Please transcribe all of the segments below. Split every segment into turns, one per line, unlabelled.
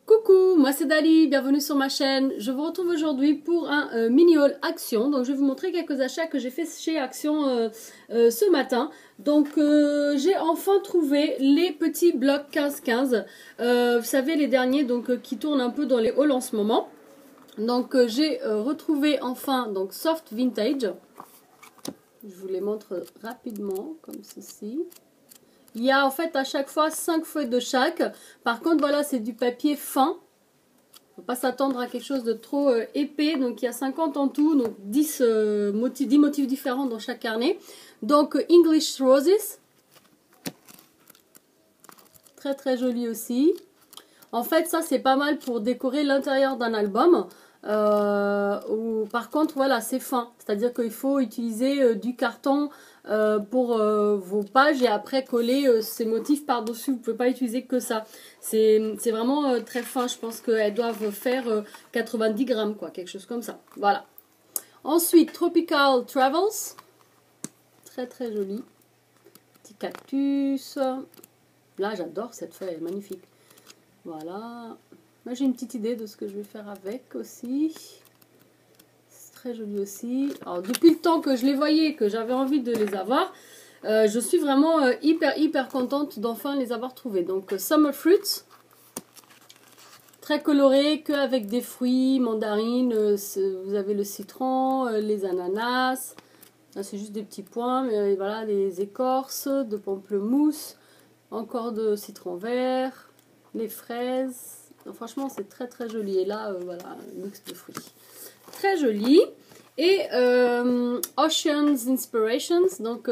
Coucou, moi c'est Dali, bienvenue sur ma chaîne. Je vous retrouve aujourd'hui pour un mini haul Action. Donc je vais vous montrer quelques achats que j'ai fait chez Action ce matin. Donc j'ai enfin trouvé les petits blocs 15-15. Vous savez les derniers donc qui tournent un peu dans les hauls en ce moment. Donc j'ai retrouvé enfin donc Soft Vintage. Je vous les montre rapidement comme ceci. Il y a en fait à chaque fois 5 feuilles de chaque. Par contre, voilà, c'est du papier fin. Il ne faut pas s'attendre à quelque chose de trop épais. Donc, il y a 50 en tout. Donc, 10 motifs différents dans chaque carnet. Donc, English Roses. Très, très joli aussi. En fait, ça, c'est pas mal pour décorer l'intérieur d'un album. Par contre, voilà, c'est fin. C'est-à-dire qu'il faut utiliser du carton pour vos pages et après coller ces motifs par-dessus. Vous ne pouvez pas utiliser que ça. C'est vraiment très fin. Je pense qu'elles doivent faire 90 grammes, quoi, quelque chose comme ça. Voilà. Ensuite, Tropical Travels. Très, très joli. Petit cactus. Là, j'adore cette feuille, elle est magnifique. Voilà. Moi, j'ai une petite idée de ce que je vais faire avec aussi. C'est très joli aussi. Alors, depuis le temps que je les voyais, que j'avais envie de les avoir, je suis vraiment hyper contente d'enfin les avoir trouvés. Donc, Summer Fruits. Très coloré, que avec des fruits, mandarines. Vous avez le citron, les ananas. Là, c'est juste des petits points. Mais voilà, les écorces de pamplemousse. Encore de citron vert. Les fraises. Donc, franchement, c'est très très joli. Et là, voilà, un mix de fruits. Très joli. Et Ocean's Inspirations, donc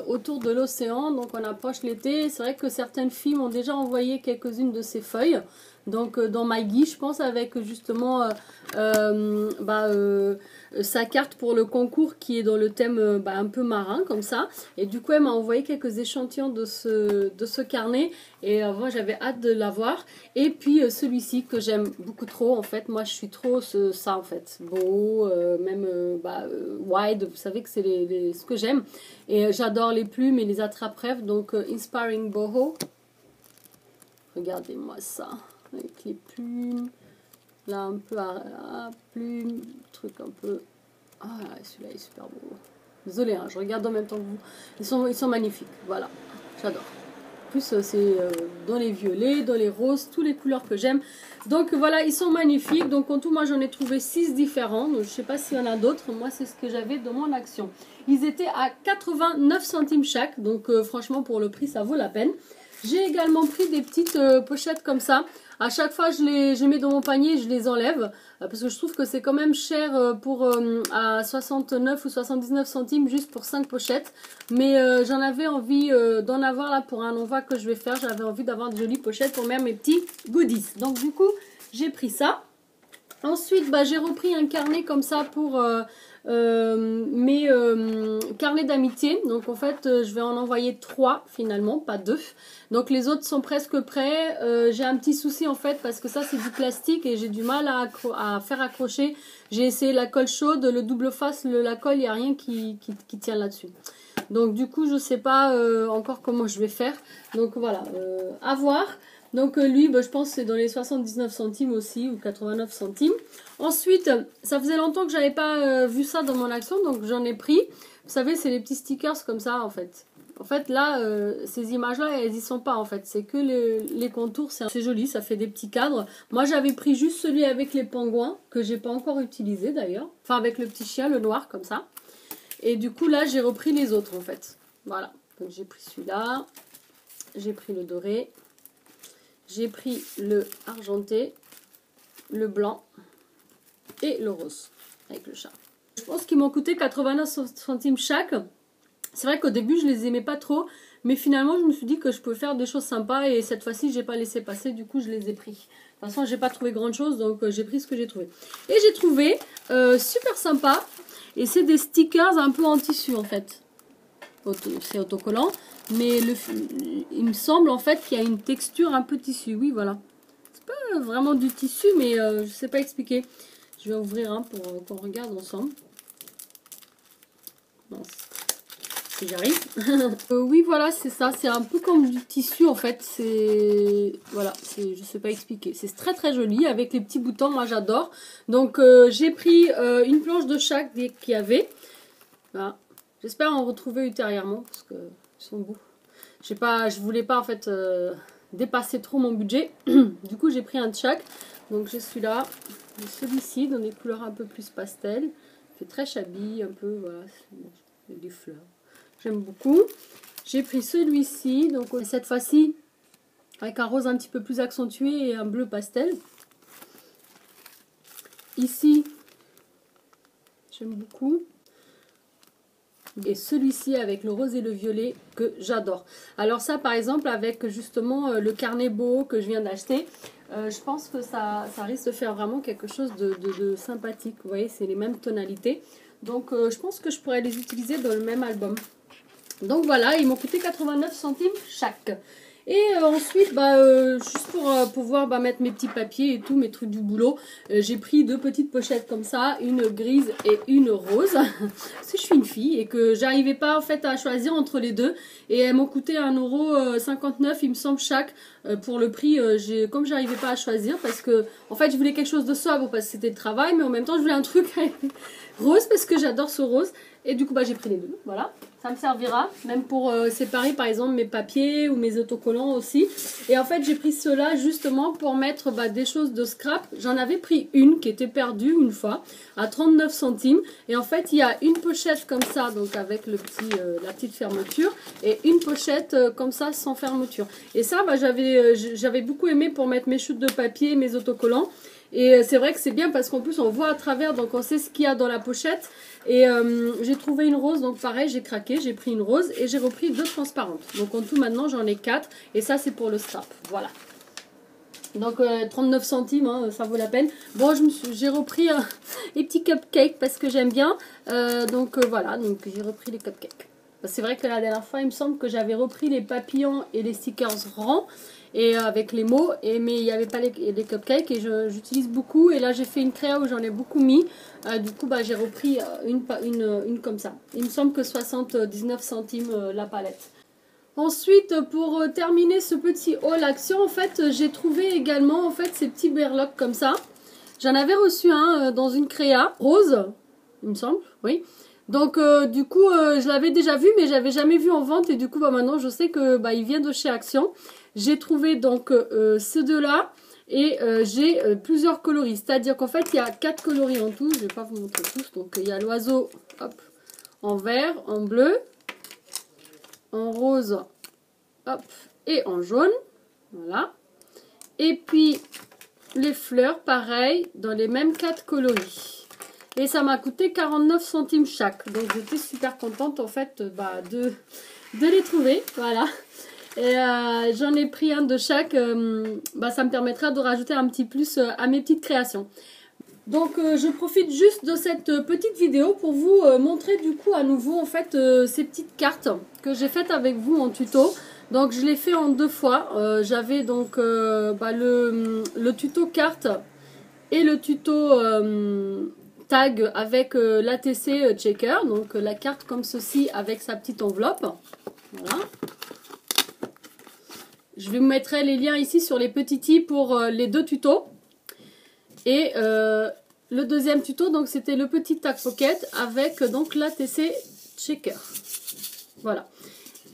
autour de l'océan. Donc, on approche l'été. C'est vrai que certaines filles m'ont déjà envoyé quelques-unes de ces feuilles. Donc, dans MyGui, je pense, avec justement sa carte pour le concours qui est dans le thème un peu marin, comme ça. Et du coup, elle m'a envoyé quelques échantillons de ce carnet. Et moi, j'avais hâte de l'avoir. Et puis, celui-ci que j'aime beaucoup trop, en fait. Moi, je suis trop ça, en fait. Beau, même wide. Vous savez que c'est ce que j'aime. Et j'adore les plumes et les attrape-rêves. Donc, Inspiring Boho. Regardez-moi ça. Avec les plumes. Là, un peu à plumes. Truc un peu... Ah, celui-là est super beau. Désolée, hein, je regarde en même temps que vous. Ils sont magnifiques. Voilà. J'adore. En plus, c'est dans les violets, dans les roses, toutes les couleurs que j'aime. Donc, voilà, ils sont magnifiques. Donc, en tout, moi, j'en ai trouvé 6 différents. Donc, je ne sais pas s'il y en a d'autres. Moi, c'est ce que j'avais dans mon Action. Ils étaient à 89 centimes chaque. Donc, franchement, pour le prix, ça vaut la peine. J'ai également pris des petites pochettes comme ça. À chaque fois, je mets dans mon panier, je les enlève. Parce que je trouve que c'est quand même cher à 69 ou 79 centimes juste pour 5 pochettes. Mais j'en avais envie d'en avoir là pour un envoi que je vais faire. J'avais envie d'avoir de jolies pochettes pour mettre mes petits goodies. Donc du coup, j'ai pris ça. Ensuite, j'ai repris un carnet comme ça pour mes carnets d'amitié. Donc en fait, je vais en envoyer 3 finalement, pas 2. Donc les autres sont presque prêts. J'ai un petit souci en fait parce que ça c'est du plastique et j'ai du mal à faire accrocher. J'ai essayé la colle chaude, le double face, la colle, il n'y a rien qui tient là-dessus. Donc du coup, je ne sais pas encore comment je vais faire. Donc voilà, à voir. Donc lui, je pense que c'est dans les 79 centimes aussi, ou 89 centimes. Ensuite, ça faisait longtemps que je n'avais pas vu ça dans mon Action, donc j'en ai pris. Vous savez, c'est les petits stickers comme ça, en fait. En fait, là, ces images-là, elles n'y sont pas, en fait. C'est que les contours, c'est joli, ça fait des petits cadres. Moi, j'avais pris juste celui avec les pingouins, que j'ai pas encore utilisé, d'ailleurs. Enfin, avec le petit chien, le noir, comme ça. Et du coup, là, j'ai repris les autres, en fait. Voilà. Donc, j'ai pris celui-là. J'ai pris le doré. J'ai pris le argenté, le blanc et le rose avec le chat. Je pense qu'ils m'ont coûté 89 centimes chaque. C'est vrai qu'au début, je les aimais pas trop. Mais finalement, je me suis dit que je pouvais faire des choses sympas. Et cette fois-ci, je n'ai pas laissé passer. Du coup, je les ai pris. De toute façon, j'ai pas trouvé grand chose. Donc, j'ai pris ce que j'ai trouvé. Et j'ai trouvé super sympa. Et c'est des stickers un peu en tissu en fait. C'est autocollant. Mais il me semble en fait qu'il y a une texture un peu tissu. Oui, voilà. C'est pas vraiment du tissu, mais je ne sais pas expliquer. Je vais ouvrir un pour qu'on regarde ensemble. Mince. si j'arrive. Oui, voilà, c'est ça. C'est un peu comme du tissu, en fait. C'est... Voilà, je sais pas expliquer. C'est très, très joli avec les petits boutons. Moi, j'adore. Donc, j'ai pris une planche de chaque dès qu'il y avait. Voilà. J'espère en retrouver ultérieurement parce que ils sont beaux. Je voulais pas, en fait, dépasser trop mon budget. Du coup, j'ai pris un de chaque. Donc, j'ai celui-là. Celui-ci, dans des couleurs un peu plus pastel. C'est très shabby, un peu, voilà. Des fleurs. J'aime beaucoup. J'ai pris celui-ci, donc cette fois-ci avec un rose un petit peu plus accentué et un bleu pastel. Ici, j'aime beaucoup. Et celui-ci avec le rose et le violet que j'adore. Alors ça, par exemple, avec justement le carnet beau que je viens d'acheter, je pense que ça risque de faire vraiment quelque chose de sympathique. Vous voyez, c'est les mêmes tonalités. Donc, je pense que je pourrais les utiliser dans le même album. Donc voilà, ils m'ont coûté 89 centimes chaque. Et ensuite, juste pour pouvoir mettre mes petits papiers et tout, mes trucs du boulot, j'ai pris deux petites pochettes comme ça, une grise et une rose. Parce que je suis une fille et que j'arrivais pas en fait à choisir entre les deux. Et elles m'ont coûté 1,59 €, il me semble, chaque. Pour le prix, comme j'arrivais pas à choisir, parce que en fait je voulais quelque chose de sobre parce que c'était le travail, mais en même temps je voulais un truc rose parce que j'adore ce rose. Et du coup, j'ai pris les deux, voilà. Ça me servira, même pour séparer par exemple mes papiers ou mes autocollants aussi. Et en fait, j'ai pris cela justement pour mettre des choses de scrap. J'en avais pris une qui était perdue une fois à 39 centimes. Et en fait, il y a une pochette comme ça, donc avec la petite fermeture, et une pochette comme ça sans fermeture. Et ça, j'avais beaucoup aimé pour mettre mes chutes de papier, mes autocollants. Et c'est vrai que c'est bien parce qu'en plus on voit à travers, donc on sait ce qu'il y a dans la pochette. Et j'ai trouvé une rose, donc pareil, j'ai craqué, j'ai pris une rose et j'ai repris deux transparentes. Donc en tout maintenant j'en ai 4 et ça c'est pour le scrap, voilà. Donc 39 centimes, hein, ça vaut la peine. Bon, j'ai repris les petits cupcakes parce que j'aime bien. Voilà, donc j'ai repris les cupcakes. C'est vrai que la dernière fois, il me semble que j'avais repris les papillons et les stickers rangs. Et avec les mots, mais il n'y avait pas les cupcakes et j'utilise beaucoup. Et là j'ai fait une créa où j'en ai beaucoup mis. Du coup j'ai repris une comme ça. Il me semble que 79 centimes la palette. Ensuite, pour terminer ce petit haul action, en fait j'ai trouvé également en fait ces petits berloques comme ça. J'en avais reçu un dans une créa rose, il me semble, oui. Donc du coup je l'avais déjà vu mais j'avais jamais vu en vente et du coup maintenant je sais que il vient de chez Action. J'ai trouvé donc ces deux-là et j'ai plusieurs coloris. C'est-à-dire qu'en fait, il y a 4 coloris en tout. Je ne vais pas vous montrer tous. Donc, il y a l'oiseau en vert, en bleu, en rose et en jaune. Voilà. Et puis, les fleurs, pareil, dans les mêmes 4 coloris. Et ça m'a coûté 49 centimes chaque. Donc, j'étais super contente, en fait, de les trouver. Voilà. Et j'en ai pris un de chaque, ça me permettra de rajouter un petit plus à mes petites créations. Donc je profite juste de cette petite vidéo pour vous montrer du coup à nouveau en fait ces petites cartes que j'ai faites avec vous en tuto. Donc je l'ai fait en 2 fois. J'avais donc le tuto carte et le tuto tag avec l'ATC checker. Donc la carte comme ceci avec sa petite enveloppe. Voilà. Je vous mettrai les liens ici sur les petits i pour les 2 tutos. Et le deuxième tuto, donc c'était le petit tag pocket avec donc l'ATC checker. Voilà.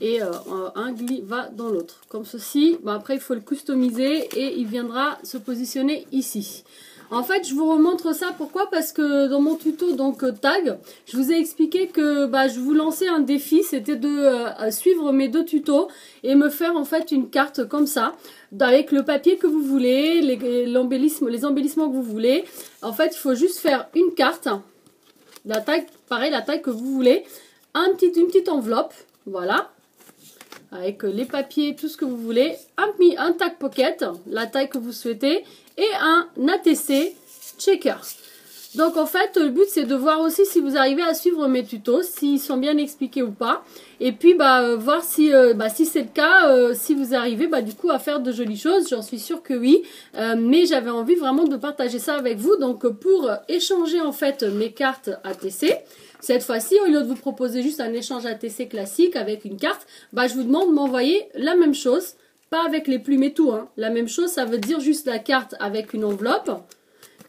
Et un va dans l'autre. Comme ceci. Après, il faut le customiser et il viendra se positionner ici. En fait, je vous remontre ça. Pourquoi? Parce que dans mon tuto donc tag, je vous ai expliqué que je vous lançais un défi. C'était de suivre mes 2 tutos et me faire en fait une carte comme ça, avec le papier que vous voulez, les embellissements que vous voulez. En fait, il faut juste faire une carte, la taille, pareil, la taille que vous voulez, une petite enveloppe, voilà, avec les papiers, tout ce que vous voulez, un tag pocket, la taille que vous souhaitez, et un ATC checker. Donc en fait, le but c'est de voir aussi si vous arrivez à suivre mes tutos, s'ils sont bien expliqués ou pas. Et puis voir si, si c'est le cas, si vous arrivez du coup à faire de jolies choses. J'en suis sûre que oui. Mais j'avais envie vraiment de partager ça avec vous. Donc pour échanger en fait mes cartes ATC, Cette fois-ci, au lieu de vous proposer juste un échange ATC classique avec une carte, bah, je vous demande de m'envoyer la même chose, pas avec les plumes et tout. Hein. La même chose, ça veut dire juste la carte avec une enveloppe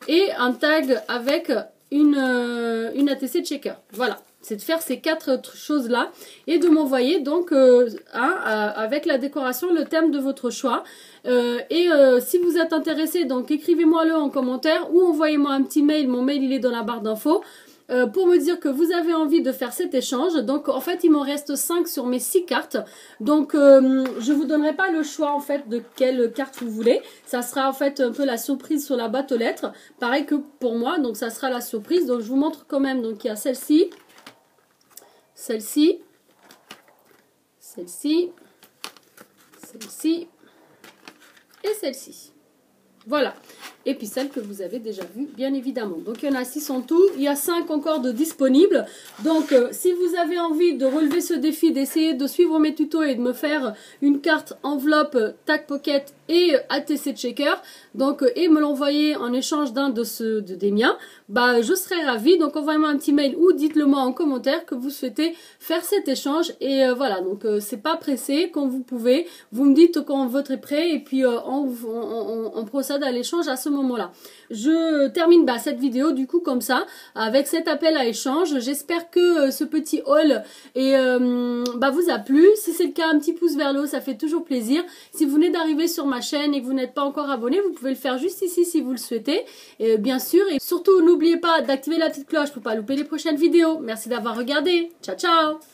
et un tag avec une ATC checker. Voilà. C'est de faire ces 4 choses-là et de m'envoyer donc avec la décoration le thème de votre choix. Si vous êtes intéressé, donc écrivez-moi-le en commentaire ou envoyez-moi un petit mail. Mon mail, il est dans la barre d'infos. Pour me dire que vous avez envie de faire cet échange. Donc en fait il m'en reste 5 sur mes 6 cartes. Donc je vous donnerai pas le choix en fait de quelle carte vous voulez. Ça sera en fait un peu la surprise sur la boîte aux lettres. Pareil que pour moi, donc ça sera la surprise. Donc je vous montre quand même. Donc il y a celle-ci, celle-ci, celle-ci, celle-ci et celle-ci. Voilà. Et puis celle que vous avez déjà vue, bien évidemment. Donc il y en a 6 en tout. Il y a 5 encore de disponibles. Donc si vous avez envie de relever ce défi, d'essayer de suivre mes tutos et de me faire une carte enveloppe, tag pocket et ATC checker, donc et me l'envoyer en échange d'un des miens, bah je serais ravie. Donc envoyez-moi un petit mail ou dites-le moi en commentaire que vous souhaitez faire cet échange. Et voilà, donc c'est pas pressé, quand vous pouvez. Vous me dites quand votre est prêt et puis on procède à l'échange à ce moment-là. Je termine cette vidéo du coup comme ça, avec cet appel à échange. J'espère que ce petit haul vous a plu. Si c'est le cas, un petit pouce vers le haut, ça fait toujours plaisir. Si vous venez d'arriver sur ma chaîne et que vous n'êtes pas encore abonné, vous pouvez le faire juste ici si vous le souhaitez. Et bien sûr, et surtout n'oubliez pas d'activer la petite cloche pour ne pas louper les prochaines vidéos. Merci d'avoir regardé. Ciao ciao.